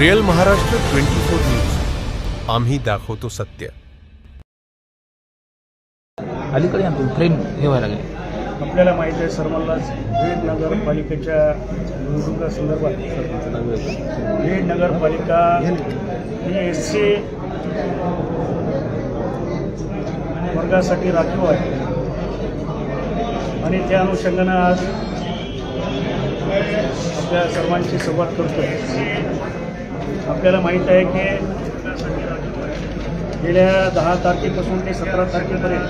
Real Maharashtra 24 news, आम्ही दाखवतो सत्य। अलीकडे ट्रेन हे व्हायला लागले। आपल्याला माहिती आहे सर्वांनाच बीड नगरपालिकेच्या निवडणुकीसंदर्भात बीड नगरपालिका ही SC वर्गासाठी राखीव आहे आणि त्या अनुषंगाने आज आपल्या सर्वांची संवाद करतोय। आपल्याला माहीत आहे की गेल्या 10 तारखेपासून ते 17 तारखेपर्यंत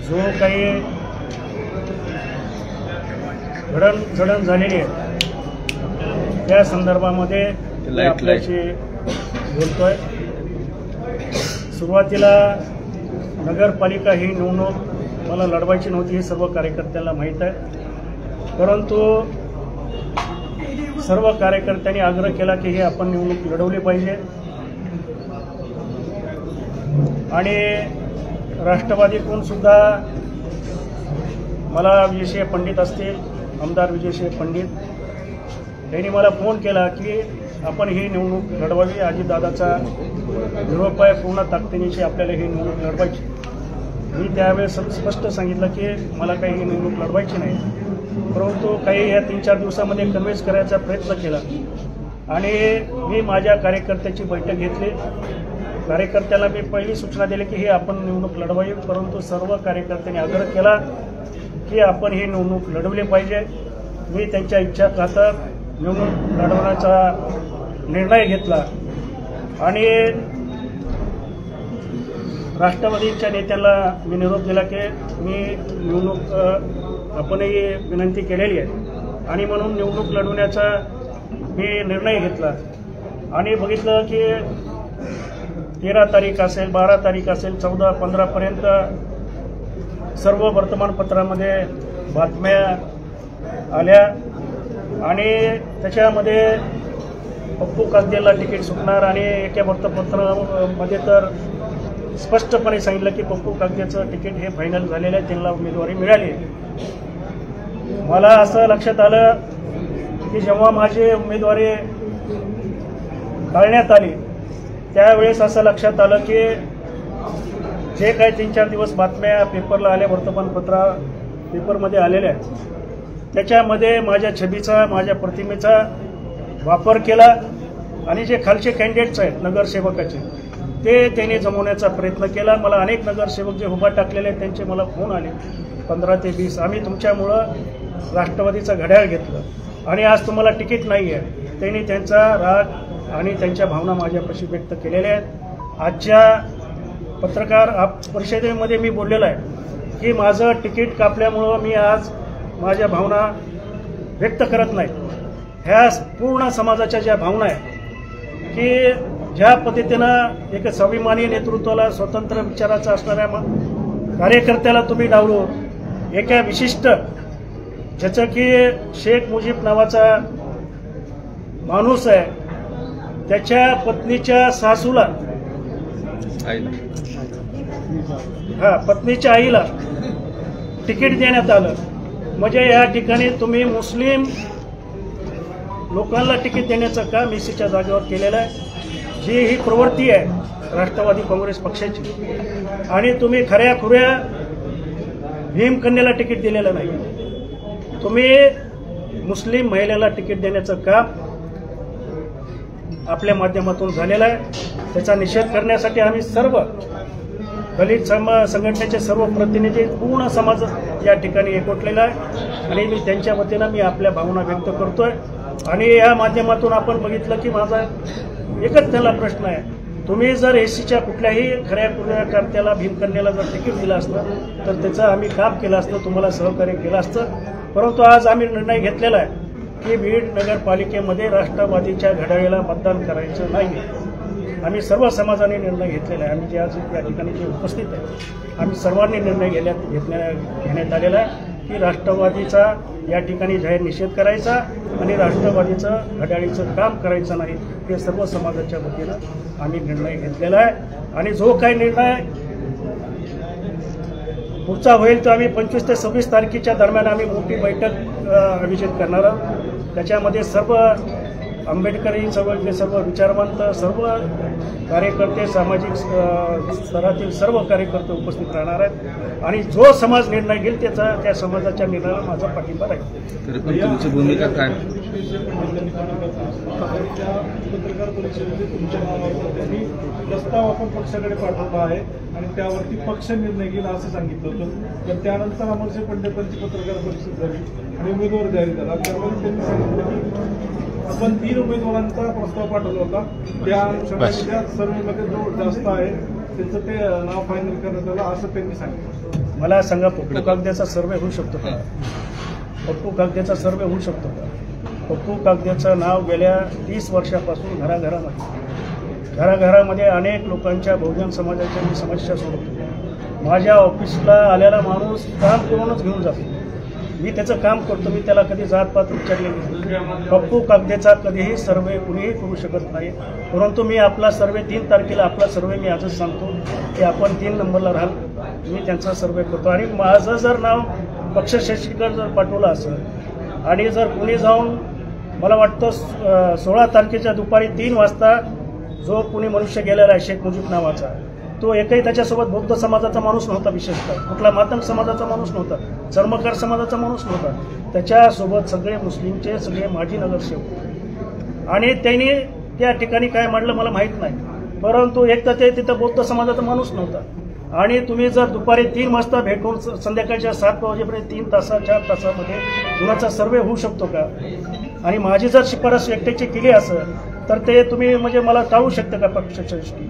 जो काही घडण झालेली आहे त्या संदर्भामध्ये आपल्याशी बोलतोय। सुरुवातीला नगरपालिका ही निवडणूक मला लढवायची नव्हती हे सर्व कार्यकर्त्यांना माहीत आहे, परंतु सर्व कार्यकर्त्यांनी आग्रह केला की हे आपण निवडणूक लढवली पाहिजे आणि राष्ट्रवादीकडून सुद्धा मला विजयसिंह पंडित असतील, आमदार विजयसिंह पंडित यांनी मला फोन केला की आपण ही निवडणूक लढवावी। अजितदादाचा निरोप आहे, पूर्ण ताकदीनिशी आपल्याला ही निवडणूक लढवायची। मी त्यावेळेस स्पष्ट सांगितलं की मला काही ही निवडणूक लढवायची नाही, परंतु काही या 3-4 दिवसामध्ये कन्व्हिन्स करायचा प्रयत्न केला आणि मी माझ्या कार्यकर्त्याची बैठक घेतली। कार्यकर्त्याला मी पहिली सूचना दिली की ही आपण निवडणूक लढवावी, परंतु सर्व कार्यकर्त्यांनी आग्रह केला की आपण ही निवडणूक लढवली पाहिजे। मी त्यांच्या इच्छा खातर निवडणूक लढवण्याचा निर्णय घेतला आणि राष्ट्रवादीच्या नेत्यांना मी निरोप दिला की मी निवडणूक आपणही विनंती केलेली आहे आणि म्हणून निवडणूक लढवण्याचा मी निर्णय घेतला आणि बघितलं की 13 तारीख असेल, 12 तारीख असेल, 14, 15पर्यंत सर्व वर्तमानपत्रामध्ये बातम्या आल्या आणि त्याच्यामध्ये पप्पू कागदेला तिकीट सुटणार आणि एका वृत्तपत्रामध्ये तर स्पष्टपणे सांगितलं की पप्पू कागदेचं तिकीट हे फायनल झालेलं आहे, त्यांना उमेदवारी मिळाली। मला असं लक्षात आलं की जेव्हा माझी उमेदवारी टाळण्यात आली त्यावेळेस असं लक्षात आलं की जे काही 3-4 दिवस बातम्या पेपरला आल्या, पेपरमध्ये आलेल्या आहेत, त्याच्यामध्ये माझ्या छबीचा, माझ्या प्रतिमेचा वापर केला आणि जे खालचे कॅन्डिडेट्स आहेत नगरसेवकाचे ते त्यांनी जमवण्याचा प्रयत्न केला। मला अनेक नगरसेवक जे उभा टाकलेले आहेत त्यांचे मला फोन आले 15 ते 20, आम्ही तुमच्यामुळं राष्ट्रवादीचं घड्याळ घेतलं आणि आज तुम्हाला तिकीट नाही आहे। त्यांनी त्यांचा राग आणि त्यांच्या भावना माझ्यापाशी व्यक्त केलेल्या आहेत। आजच्या पत्रकार परिषदेमध्ये मी बोललेलो आहे की माझं तिकीट कापल्यामुळं मी आज माझ्या भावना व्यक्त करत नाही। ह्या पूर्ण समाजाच्या ज्या भावना आहेत की ज्या पद्धतीनं एक स्वाभिमानी नेतृत्वाला, स्वतंत्र विचाराचा असणाऱ्या कार्यकर्त्याला तुम्ही डावलून एका विशिष्ट ज्याचं की शेख मुजीब नावाचा माणूस आहे त्याच्या पत्नीच्या सासूला, पत्नीच्या आईला तिकीट देण्यात आलं, म्हणजे या ठिकाणी तुम्ही मुस्लिम लोकांना तिकीट देण्याचं काम एसीच्या जागेवर केलेलं आहे। जी ही प्रवृत्ती आहे राष्ट्रवादी काँग्रेस पक्षाची आणि तुम्ही खऱ्याखुऱ्या भीमकन्याला तिकीट दिलेलं नाही, तुम्ही मुस्लिम महिलेला तिकीट देण्याचं काम आपल्या माध्यमातून झालेलं आहे। त्याचा निषेध करण्यासाठी आम्ही सर्व दलित संघटनेचे सर्व प्रतिनिधी, पूर्ण समाज या ठिकाणी एकवटलेला आहे आणि मी त्यांच्या वतीनं मी आपल्या भावना व्यक्त करतोय आणि या माध्यमातून आपण बघितलं की माझा एकच त्याला प्रश्न आहे, तुम्ही जर एसीच्या कुठल्याही खऱ्या कर्त्याला, भीमकन्याला जर तिकीट दिलं असतं तर त्याचं आम्ही काम केलं असतं, तुम्हाला सहकार्य केलं असतं, परंतु आज आम्ही निर्णय घेतलेला आहे की बीड नगरपालिकेमध्ये राष्ट्रवादीच्या घड्याळाला मतदान करायचं नाही। आम्ही सर्व समाजाने निर्णय घेतलेला आहे। आम्ही जे आज या ठिकाणी जे उपस्थित आहे आम्ही सर्वांनी निर्णय घेण्यात आलेला आहे की राष्ट्रवादीचा या ठिकाणी जाहीर निषेध करायचा आणि राष्ट्रवादीचं घड्याळीचं काम करायचं नाही, हे सर्व समाजाच्या वतीनं आम्ही निर्णय घेतलेला आहे। आणि जो काही निर्णय पुढचा होईल तो आम्ही 25 ते 26 तारखेच्या दरम्यान आम्ही मोठी बैठक आयोजित करणार आहोत। त्याच्यामध्ये सर्व आंबेडकरी चळवळीतले सर्व विचारवंत, सर्व कार्यकर्ते, सामाजिक स्तरातील सर्व कार्यकर्ते उपस्थित राहणार आहेत आणि जो समाज निर्णय घेईल त्या समाजाच्या निर्णयाला माझा पाठिंबा राहील. तरी पण तुमची भूमिका काय? पत्रकार परिषदेमध्ये तुमच्या नावाचा त्यांनी प्रस्ताव आपण पक्षाकडे पाठवला आहे आणि त्यावरती पक्ष निर्णय घेईल असं सांगितलं होतं. तर त्यानंतर अमरसिंह पंडितांची पत्रकार परिषद झाली आणि उमेदवार जाहीर झाला. त्यामुळे त्यांनी सांगितलं की आपण 3 उमेदवारांचा प्रस्ताव पाठवला होता. त्या अनुषंगाने सर्वेमध्ये जो जास्त आहे त्याचं ते नाव फायनल करण्यात आलं असं त्यांनी सांगितलं. मला सांगा, पप्पू कागद्याचा सर्वे होऊ शकतो का? पप्पू कागद्याचा सर्वे होऊ शकतो का? पप्पू कागद्याचं नाव गेल्या 30 वर्षापासून घराघरामध्ये अनेक लोकांच्या बहुजन समाजाच्या मी समस्या सोडवतो. माझ्या ऑफिसला आलेला माणूस काम करूनच घेऊन जातो. मी त्याचं काम करतो. मी त्याला कधी जातपात विचारले नाही. पप्पू कागदेचा कधीही सर्वे कुणीही करू शकत नाही. परंतु मी आपला सर्वे 3 तारखेला आपला सर्वे मी आजच सांगतो की आपण 3 नंबरला राहाल. मी त्यांचा सर्वे करतो आणि माझं जर नाव पक्षश्रेष्ठीकडे जर पाठवलं असेल आणि जर कुणी जाऊन मला वाटतं 16 तारखेच्या दुपारी 3 वाजता जो कुणी मनुष्य गेलेला आहे शेख मुजीब नावाचा, तो एकही त्याच्यासोबत बौद्ध समाजाचा माणूस नव्हता, विशेषतः कुठला मातंग समाजाचा माणूस नव्हता, चर्मकार समाजाचा माणूस नव्हता. त्याच्यासोबत सगळे मुस्लिमचे सगळे माजी नगरसेवक आणि त्यांनी त्या ठिकाणी काय मांडलं मला माहीत नाही. परंतु एक तर ते तिथं बौद्ध समाजाचा माणूस नव्हता आणि तुम्ही जर दुपारी 3 वाजता भेटून संध्याकाळच्या 7 वाजेपर्यंत 3 तासाच्या तासामध्ये कुणाचा सर्वे होऊ शकतो का? आणि माझी जर शिफारस एकट्याची केली असेल तर ते तुम्ही म्हणजे मला टाळू शकता का पक्षश्रेष्ठी?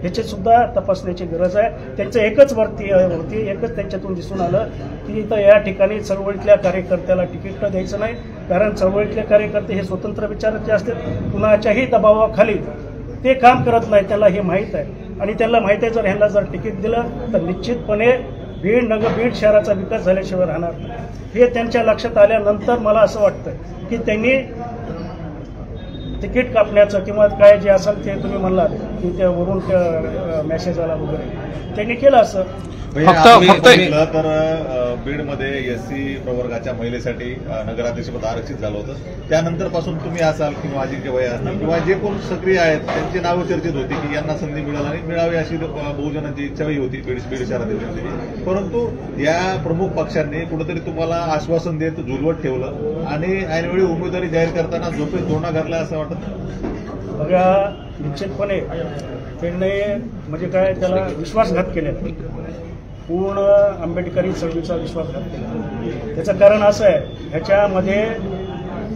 ह्याची सुद्धा तपासण्याची गरज आहे. त्यांचं एकच एकच त्यांच्यातून दिसून आलं की इथं या ठिकाणी चळवळीतल्या कार्यकर्त्याला तिकीट द्यायचं नाही, कारण चळवळीतले कार्यकर्ते हे स्वतंत्र विचाराचे असतात. कुणाच्याही दबावाखाली ते काम करत नाही, त्याला हे माहीत आहे. आणि त्यांना माहीत आहे जर ह्यांना जर तिकीट दिलं तर निश्चितपणे बीड शहराचा विकास झाल्याशिवाय राहणार नाही. हे त्यांच्या लक्षात आल्यानंतर मला असं वाटतं की त्यांनी तिकीट कापण्याचं किंवा काय जे असेल ते तुम्ही म्हणलात की त्या वरून त्या मेसेज आला वगैरे त्यांनी केलं असं. फक्त तर बीडमध्ये एससी प्रवर्गाच्या महिलेसाठी नगराध्यक्षपद आरक्षित झालं होतं. त्यानंतर पासून तुम्ही असाल किंवा अजिंक्य भैया असतील किंवा जे कोण सक्रिय आहेत त्यांची नावं चर्चेत होती की यांना संधी मिळाली आणि मिळावी अशी बहुजनांची इच्छाही होती बीड शहरातील. परंतु या प्रमुख पक्षांनी कुठेतरी तुम्हाला आश्वासन देत झुलवत ठेवलं आणि ऐनवेळी उमेदवारी जाहीर करताना झोपेत धोरणा घातला असं वाटतं. बघा, निश्चितपणे त्यांनी म्हणजे काय त्याला विश्वासघात केलेला, पूर्ण आंबेडकरी चळवळीचा विश्वासघात केला. त्याचं कारण असं आहे, ह्याच्यामध्ये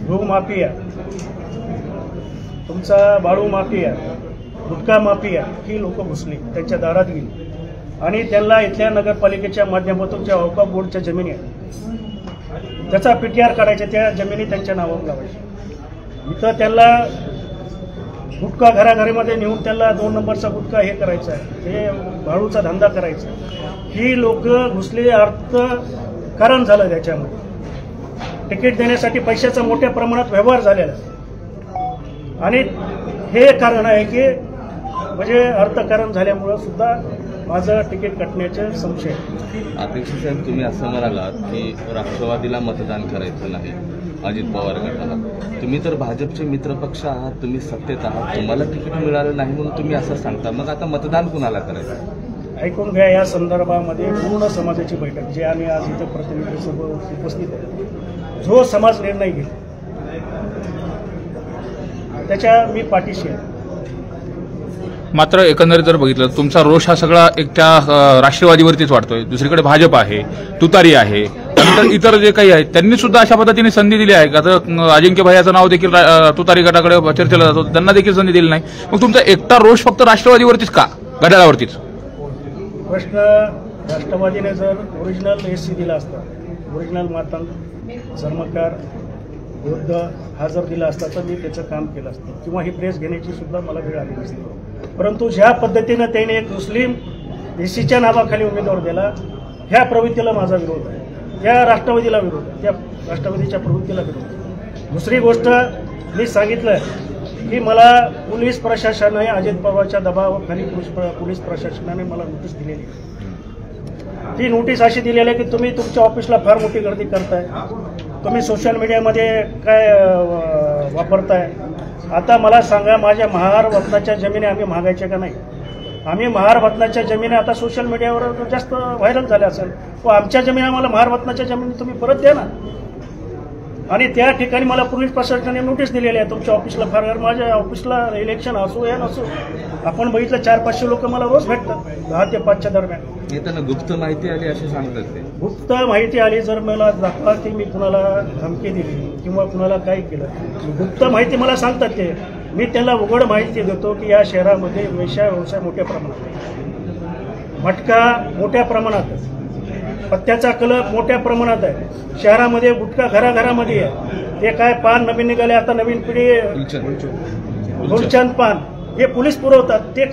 भूमाफिया, तुमचा बाळू माफिया, गुटखा माफिया ही लोक घुसली, त्यांच्या दारात गेली आणि त्यांना इथल्या नगरपालिकेच्या माध्यमातून ज्या वक्फ बोर्डच्या जमिनी आहेत त्याचा PTR काढायच्या, त्या जमिनी त्यांच्या नावावर लावायच्या. इथं त्यांना गुटखा घराघरीमध्ये नेऊन त्यांना 2 नंबरचा गुटखा हे करायचा आहे, हे भाडूचा धंदा करायचा. ही लोक घुसलेले अर्थकारण झालं. त्याच्यामध्ये तिकीट देण्यासाठी पैशाचा मोठ्या प्रमाणात व्यवहार झालेला आणि हे कारण आहे की म्हणजे अर्थकारण झाल्यामुळं सुद्धा माझं तिकीट कटण्याचे संशय. अध्यक्ष साहेब, तुम्ही असं म्हणालात की राष्ट्रवादीला मतदान करायचं नाही, अजित पवार गटाला. तुम्ही तर भाजपचे मित्रपक्ष आहात, तुम्ही सत्तेत आहात, तुम्हाला तिकीट मिळालं नाही म्हणून तुम्ही असं सांगता. मग आता मतदान कुणाला करायचं? ऐकून घ्या, या संदर्भामध्ये पूर्ण समाजाची बैठक जे आम्ही आज इथं प्रतिनिधी सर्व उपस्थित आहे, जो समाज निर्णय घेईल त्याच्या मी पाठीशी आहे. मात्र एकंदरीत जर बघितलं तुमचा रोष हा सगळा एक त्या राष्ट्रवादीवरतीच वाटतोय. दुसरीकडे भाजप आहे, तुतारी आहे, त्यानंतर इतर जे काही आहेत त्यांनी सुद्धा अशा पद्धतीने संधी दिली आहे. आता अजिंक्य भैयाचं नाव देखील तुतारी गटाकडे चर्चेला जातो, त्यांना देखील संधी दिली नाही. मग तुमचा एकटा रोष फक्त राष्ट्रवादीवरतीच का, घड्याळावरतीच? प्रश्न, राष्ट्रवादीने जर ओरिजिनल SC दिला असता, ओरिजिनल मातंग, चर्मकार, बौद्ध हा जर दिला असता तर मी त्याचं काम केलं असतं किंवा ही प्रेस घेण्याची सुद्धा मला वेळ आली नसती. परंतु ज्या पद्धतीनं त्याने एक मुस्लिम SCच्या नावाखाली उमेदवार दिला, ह्या प्रवृत्तीला माझा विरोध आहे, या राष्ट्रवादीला विरोध आहे, त्या राष्ट्रवादीच्या प्रवृत्तीला विरोध आहे. दुसरी गोष्ट मी सांगितलं की मला पोलीस प्रशासनाने अजित पवारच्या दबावाखाली पोलीस प्रशासनाने मला नोटीस दिलेली. ती नोटीस अशी दिलेली आहे की तुम्ही तुमच्या ऑफिसला फार मोठी गर्दी करताय, तुम्ही सोशल मीडियामध्ये काय वापरताय. आता मला सांगा, माझ्या महारत्नाच्या जमिनी आम्ही मागायच्या का नाही? आम्ही महारत्नाच्या जमिनी आता सोशल मीडियावर जास्त व्हायरल झाल्या असेल, व आमच्या जमिनी आम्हाला महारत्नाच्या जमिनी तुम्ही परत द्या ना. आणि त्या ठिकाणी मला पोलीस प्रशासनाने नोटीस दिलेली आहे तुमच्या ऑफिसला. फार माझ्या ऑफिसला इलेक्शन असो या नसो, आपण बघितलं 400-500 लोक मला रोज भेटतात 10 ते 5च्या दरम्यान. येताना गुप्त माहिती आली असे सांगतात ते. गुप्त माहिती आली जर मला दाखवा की मी कुणाला धमकी दिली किंवा कुणाला काय केलं, गुप्त माहिती मला सांगतात ते. मी त्यांना उघड माहिती देतो की या शहरामध्ये व्यवसाय मोठ्या प्रमाणात आहे, मटका मोठ्या प्रमाणात आहे, पत्त्याचा क्लब मोठ्या प्रमाणात आहे, शहरामध्ये गुटखा घराघरामध्ये आहे. ते काय पान नवीन निघाले, आता नवीन पिढी गुलचंद पान हे पोलीस पुरवतात, ते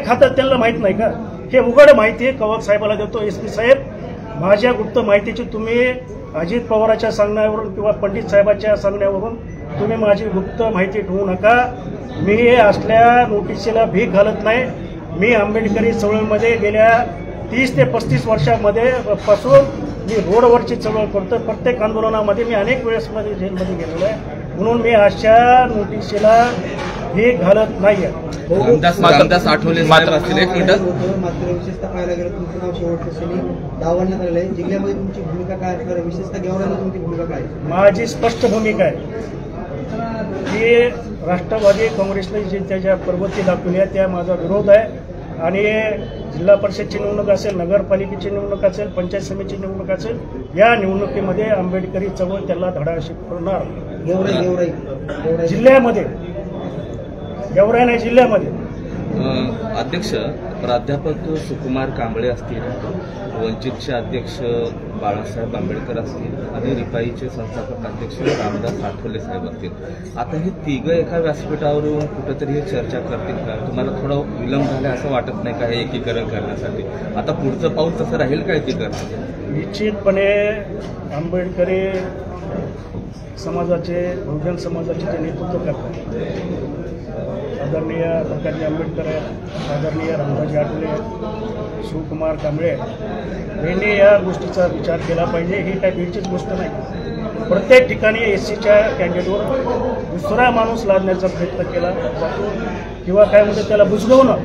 खातात त्यांना माहित नाही का? हे उघड माहिती कवाक साहेबाला देतो. SP साहेब, माझ्या गुप्त माहितीची तुम्ही अजित पवारांच्या सांगण्यावरून किंवा पंडित साहेबांच्या सांगण्यावरून तुम्ही माझी गुप्त माहिती ठेवू नका. मी असल्या नोटिसीला भीक घालत नाही. मी आंबेडकरी चळवळीमध्ये गेल्या 30 ते 35 वर्षामध्ये पासून मी रोडवरची चळवळ करतो. प्रत्येक आंदोलनामध्ये मी अनेक वेळेस मध्ये जेलमध्ये गेलेलो आहे, म्हणून मी अशा नोटिसीला भीक घालत नाही आहे. रामदास आठवले साहेब असतील. एक मिनिट. मात्र विशेषतः पाहायला गेलं तुमचं नाव शेवटच्या क्षणी डावलण्यात आलेलं आहे. जिल्ह्यामध्ये तुमची भूमिका काय असणार, विशेषतः गेवराला तुमची भूमिका काय? माझी स्पष्ट भूमिका आहे की राष्ट्रवादी काँग्रेसने जे त्याच्या प्रवृत्ती दाखवली आहे त्या माझा विरोध आहे. आणि जिल्हा परिषदची निवडणूक असेल, नगरपालिकेची निवडणूक असेल, पंचायत समितीची निवडणूक असेल, या निवडणुकीमध्ये आंबेडकरी चळवळ त्याला धडा शिकवणार. जिल्ह्यामध्ये गेवराई नाही, जिल्ह्यामध्ये. अध्यक्ष प्राध्यापक सुकुमार कांबळे असतील, वंचितचे अध्यक्ष बाळासाहेब आंबेडकर असतील आणि रिपाईचे संस्थापक अध्यक्ष रामदास आठवले साहेब असतील. आता हे तिघं एका व्यासपीठावरून कुठेतरी हे चर्चा करतील का? तुम्हाला थोडा विलंब झाला असं वाटत नाही का हे एकीकरण करण्यासाठी? आता पुढचं पाऊल तसं राहील का एकीकरण? निश्चितपणे आंबेडकरी समाजाचे, बहुजन समाजाचे जे नेतृत्व करतात आदरणीय प्रकाश आंबेडकर आहेत, आदरणीय रामदासजी आठवले, शिवकुमार कांबळे यांनी या गोष्टीचा विचार केला पाहिजे. ही काही भीडचीच गोष्ट नाही. प्रत्येक ठिकाणी SCच्या कॅन्डिडेटवर दुसरा माणूस लादण्याचा प्रयत्न केला जातो किंवा काय म्हणतात त्याला बुजगवणं,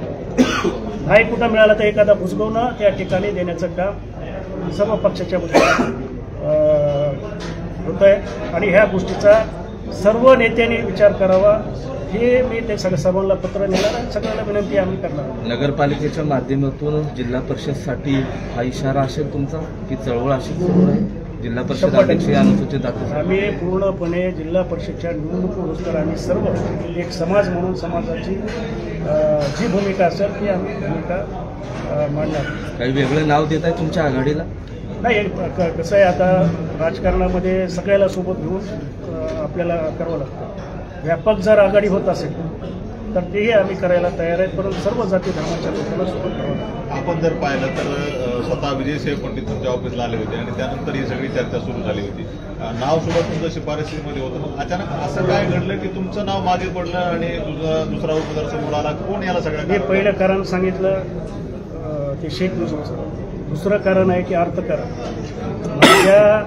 नाही कुठं मिळाला तर एखादा बुजगवणं त्या ठिकाणी देण्याचं काम सर्व पक्षाच्या होत आहे. आणि ह्या गोष्टीचा सर्व नेत्यांनी विचार करावा हे मी ते सर्वांना पत्र नेणार आणि सगळ्यांना विनंती आम्ही करणार. नगरपालिकेच्या माध्यमातून जिल्हा परिषदसाठी हा इशारा असेल तुमचा की चळवळ अशी सुरू आहे? जिल्हा परिषद अध्यक्ष अनुसूचित जाती आम्ही पूर्णपणे जिल्हा परिषदच्या निवडणुकीनुसार आम्ही सर्व एक समाज म्हणून समाजाची जी भूमिका असेल ती आम्ही भूमिका मांडणार. काही वेगळं नाव देत आहे तुमच्या आघाडीला? नाही, कसं आहे आता राजकारणामध्ये सगळ्याला सोबत घेऊन आपल्याला करावं लागतं. व्यापक जर आघाडी होत असेल तर तेही आम्ही करायला तयार आहेत, परंतु सर्व जाती धर्माच्या लोकांना सोबत करावं लागतं. आपण जर पाहिलं तर स्वतः विजयसाहेब पंडित तुमच्या ऑफिसला आले होते आणि त्यानंतर ही सगळी चर्चा सुरू झाली होती. नाव सुद्धा तुमचं शिफारशीमध्ये होतं. मग अचानक असं काय घडलं की तुमचं नाव मागे पडलं आणि दुसरा उमेदवार समोर आला? कोण याला सगळं? मी पहिलं कारण सांगितलं ते शेख मुजीबचं. दुसरं कारण आहे की अर्थकारण. माझ्या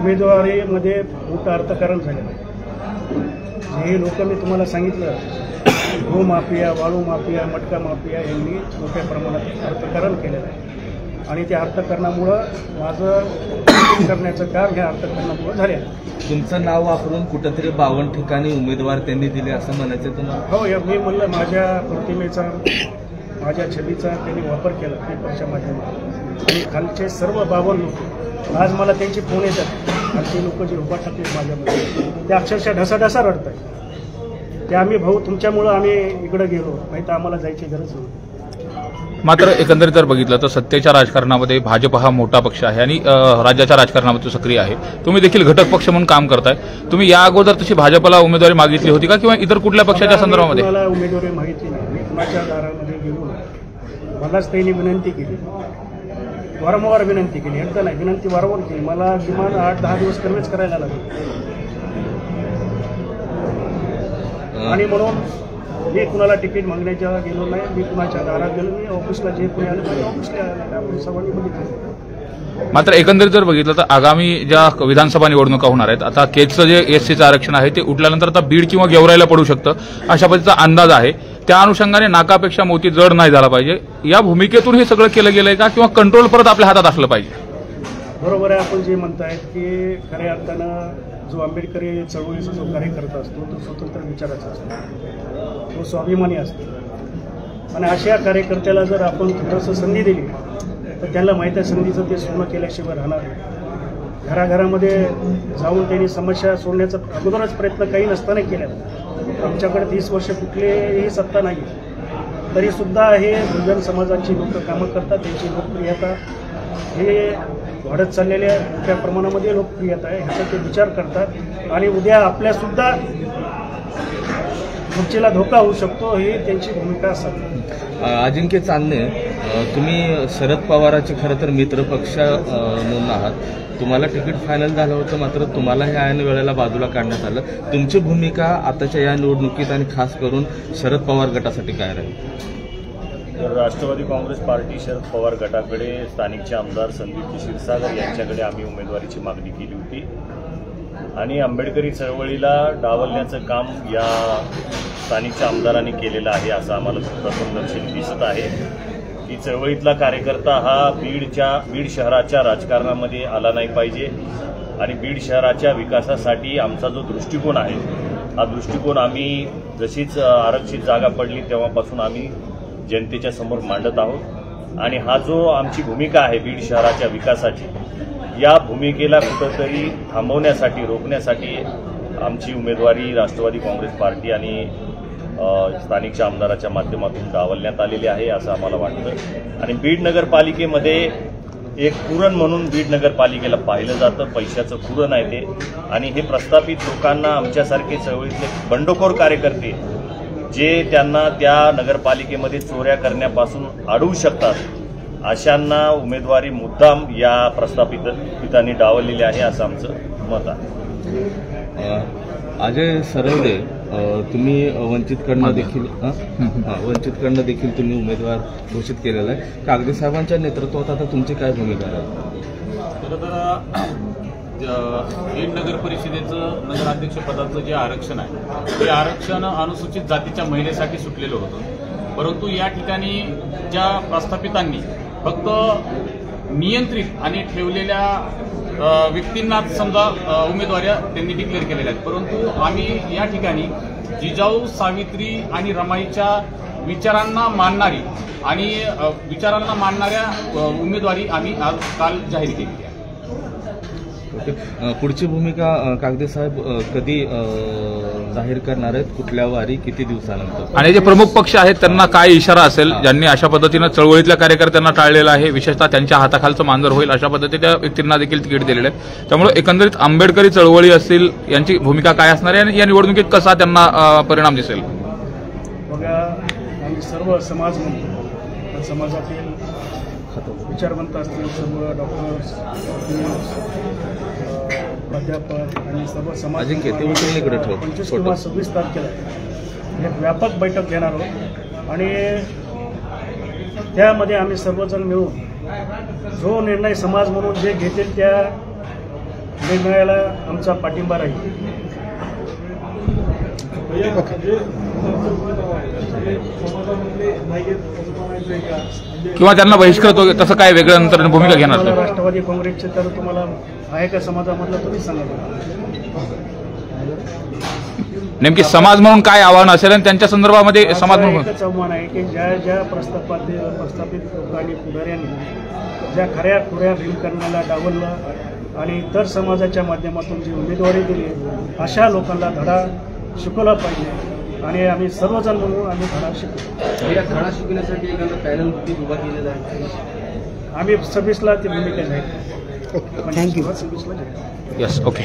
उमेदवारीमध्ये मोठं अर्थकारण झालेलं आहे. हे लोक मी तुम्हाला सांगितलं, गो माफिया, वाळू माफिया, मटका माफिया यांनी मोठ्या प्रमाणात अर्थकारण केलेलं आहे आणि त्या अर्थकारणामुळं माझं करण्याचं काम ह्या अर्थकारणामुळं झाले आहे. तुमचं नाव वापरून कुठंतरी 52 ठिकाणी उमेदवार त्यांनी दिले असं म्हणायचं तुम्हाला? हो, मी म्हणलं माझ्या प्रतिमेचा, माझ्या छबीचा त्यांनी वापर केला पेपरच्या माध्यमातून आणि खालचे सर्व 52 लोक आज मला त्यांचे फोन येतात आणि ते लोक जे उभा टाकले माझ्यामध्ये ते अक्षरशः ढसाढसा रडत आहेत. ते आम्ही भाऊ तुमच्यामुळं आम्ही इकडं गेलो, नाही तर आम्हाला जायची गरज नव्हती. मात्र एकंदरीत जर बघितलं तर सत्तेच्या राजकारणामध्ये भाजप हा मोठा पक्ष आहे आणि राज्याच्या राजकारणामध्ये सक्रिय आहे. तुम्ही देखील घटक पक्ष म्हणून काम करताय. तुम्ही या अगोदर तशी भाजपला उमेदवारी मागितली होती का किंवा इतर कुठल्या पक्षाच्या संदर्भामध्ये? मला उमेदवारी मागितली नाही. मी कुणाच्या दारामध्ये गेलो नाही. मलाच त्यांनी विनंती केली, वारंवार विनंती केली. एकदा नाही, विनंती वारंवार केली. मला किमान 8-10 दिवस कर्वेच करायला लागले आणि म्हणून मी कुणाला तिकीट मागण्याच्या गेलो नाही. मी कुणाच्या दारात गेलो. मी ऑफिसला जे कोणी आलं माझ्या ऑफिसला आलं, आपण सर्वांनी बघितलं. मात्र एकंदरीत जर बघितलं तर आगामी ज्या विधानसभा निवडणुका होणार आहेत, आता केजचं जे एससीचं आरक्षण आहे ते उठल्यानंतर आता बीड किंवा गेवराईला पडू शकतं अशा पद्धतीचा अंदाज आहे. त्या अनुषंगाने नाकापेक्षा मोती जड नाही झाला पाहिजे, या भूमिकेतून हे सगळं केलं गेलंय का, किंवा कंट्रोल परत आपल्या हातात असलं पाहिजे? बरोबर आहे आपण जे म्हणतायत की खऱ्या अर्थानं जो आंबेडकरी चळवळीचा जो कार्यकर्ता असतो तो स्वतंत्र विचाराचा असतो, तो स्वाभिमानी असतो. आणि अशा कार्यकर्त्याला जर आपण थोडंसं संधी दिली तर त्यांना माहीत आहे संधीचं ते सोनं केल्याशिवाय राहणार नाही. घराघरामध्ये जाऊन त्यांनी समस्या सोडण्याचा अगोदरच प्रयत्न काही नसताना केला. आमच्याकडे 30 वर्ष कुठलीही सत्ता नाही, तरीसुद्धा हे बहुजन समाजाची लोक कामं करतात. त्यांची लोकप्रियता हे वाढत चाललेल्या मोठ्या प्रमाणामध्ये लोकप्रियता आहे, ह्याचा ते विचार करतात. आणि उद्या आपल्यासुद्धा खुर्चीला धोका होऊ शकतो, ही त्यांची भूमिका असावी. अजिंक्य चांदणे, तुम्ही शरद पवाराचे खरं तर मित्रपक्ष म्हणून आहात. तुम्हाला तिकीट फायनल झालं होतं, मात्र तुम्हाला ह्या ऐन वेळेला बाजूला काढण्यात आलं. तुमची भूमिका आताच्या या निवडणुकीत आणि खास करून शरद पवार गटासाठी काय राहील? तर राष्ट्रवादी काँग्रेस पार्टी शरद पवार गटाकडे स्थानिकचे आमदार संदीप क्षीरसागर यांच्याकडे आम्ही उमेदवारीची मागणी केली होती आणि आंबेडकरी चळवळीला डावलण्याचं काम या स्थानिकच्या आमदारांनी केलेलं आहे असं आम्हाला प्रथमदर्शनी दिसत आहे. की चळवळीतला कार्यकर्ता हा बीड शहराच्या राजकारणामध्ये आला नाही पाहिजे आणि बीड शहराच्या विकासासाठी आमचा जो दृष्टिकोन आहे हा दृष्टिकोन आम्ही जशीच आरक्षित जागा पडली तेव्हापासून आम्ही जनतेच्या समोर मांडत आहोत. आणि हा जो आमची भूमिका आहे बीड शहराच्या विकासाची, या भूमिकेला कुठंतरी थांबवण्यासाठी रोखण्यासाठी आमची उमेदवारी राष्ट्रवादी काँग्रेस पार्टी आणि स्थानिकच्या आमदाराच्या माध्यमातून डावलण्यात आलेली आहे असं आम्हाला वाटतं. आणि बीड नगरपालिकेमध्ये एक कुरण म्हणून बीड नगरपालिकेला पाहिलं जातं, पैशाचं कुरण आहे ते. आणि हे प्रस्थापित लोकांना आमच्यासारखे चळवळीतले बंडखोर कार्यकर्ते जे त्यांना त्या नगरपालिकेमध्ये चोऱ्या करण्यापासून अडवू शकतात, अशांना उमेदवारी मुद्दाम या प्रस्थापितांनी डावललेली आहे असं आमचं मत आहे. अजय सरवडे, तुम्ही वंचितकडनं देखील तुम्ही उमेदवार घोषित केलेला आहे. कागदे साहेबांच्या नेतृत्वात आता तुमची काय भूमिका आहे? बीड नगर परिषदेचं नगराध्यक्षपदाचं जे आरक्षण आहे ते आरक्षण अनुसूचित जातीच्या महिलेसाठी सुटलेलं होतं, परंतु या ठिकाणी ज्या प्रस्थापितांनी फक्त नियंत्रित आणि ठेवलेल्या व्यक्तींनाच समजा उमेदवाऱ्या त्यांनी डिक्लेअर केलेल्या आहेत. परंतु आम्ही या ठिकाणी जिजाऊ, सावित्री आणि रमाईच्या विचारांना मानणारी आणि विचारांना मानणाऱ्या उमेदवारी आम्ही आज काल जाहीर केली आहे. पुढची भूमिका कागदे साहेब कधी जाहीर करणार आहेत, कुठल्या वारी, किती दिवसानंतर? आणि जे प्रमुख पक्ष आहेत त्यांना काय इशारा असेल, ज्यांनी अशा पद्धतीनं चळवळीतल्या कार्यकर्त्यांना टाळलेलं आहे, विशेषतः त्यांच्या हाताखालचं मांजर होईल अशा पद्धतीच्या व्यक्तींना देखील तिकीट दिलेलं आहे. त्यामुळे एकंदरीत आंबेडकरी चळवळी असतील यांची भूमिका काय असणार आहे आणि या निवडणुकीत कसा त्यांना परिणाम दिसेल? बघा, आम्ही सर्व समाज म्हणतो, समाजातील विचारवंत असतील, सर्व डॉक्टर्स, प्राध्यापक आणि सर्व समाज 25 किंवा 26 तारखेला एक व्यापक बैठक घेणार आहोत आणि त्यामध्ये आम्ही सर्वजण मिळून जो निर्णय समाज म्हणून जे घेतील त्या निर्णयाला आमचा पाठिंबा राहील. किंवा त्यांना बहिष्कृत वगैरे तसं काय वेगळं नंतर भूमिका घेणार? राष्ट्रवादी काँग्रेसचे तर तुम्हाला आहे का समाजामधलं तुम्ही सांगा. नेमकी समाज म्हणून काय आव्हान असेल आणि त्यांच्या संदर्भामध्ये समाज म्हणून एकच आव्हान आहे की ज्या प्रस्थापित लोकांनी पुढाऱ्यांनी ज्या खऱ्या खुऱ्या भीमकरणाला डावललं आणि इतर समाजाच्या माध्यमातून जी उमेदवारी दिली अशा लोकांना धडा शिकवला पाहिजे आणि आम्ही सर्वजण म्हणून आम्ही धडा शिकवतो. या धडा शिकण्यासाठी एखादा पॅनल उभा केलेला आहे. आम्ही 26ला ती भूमिका जाहीर. थँक्यू. 26ला जाहीर. Yes, okay.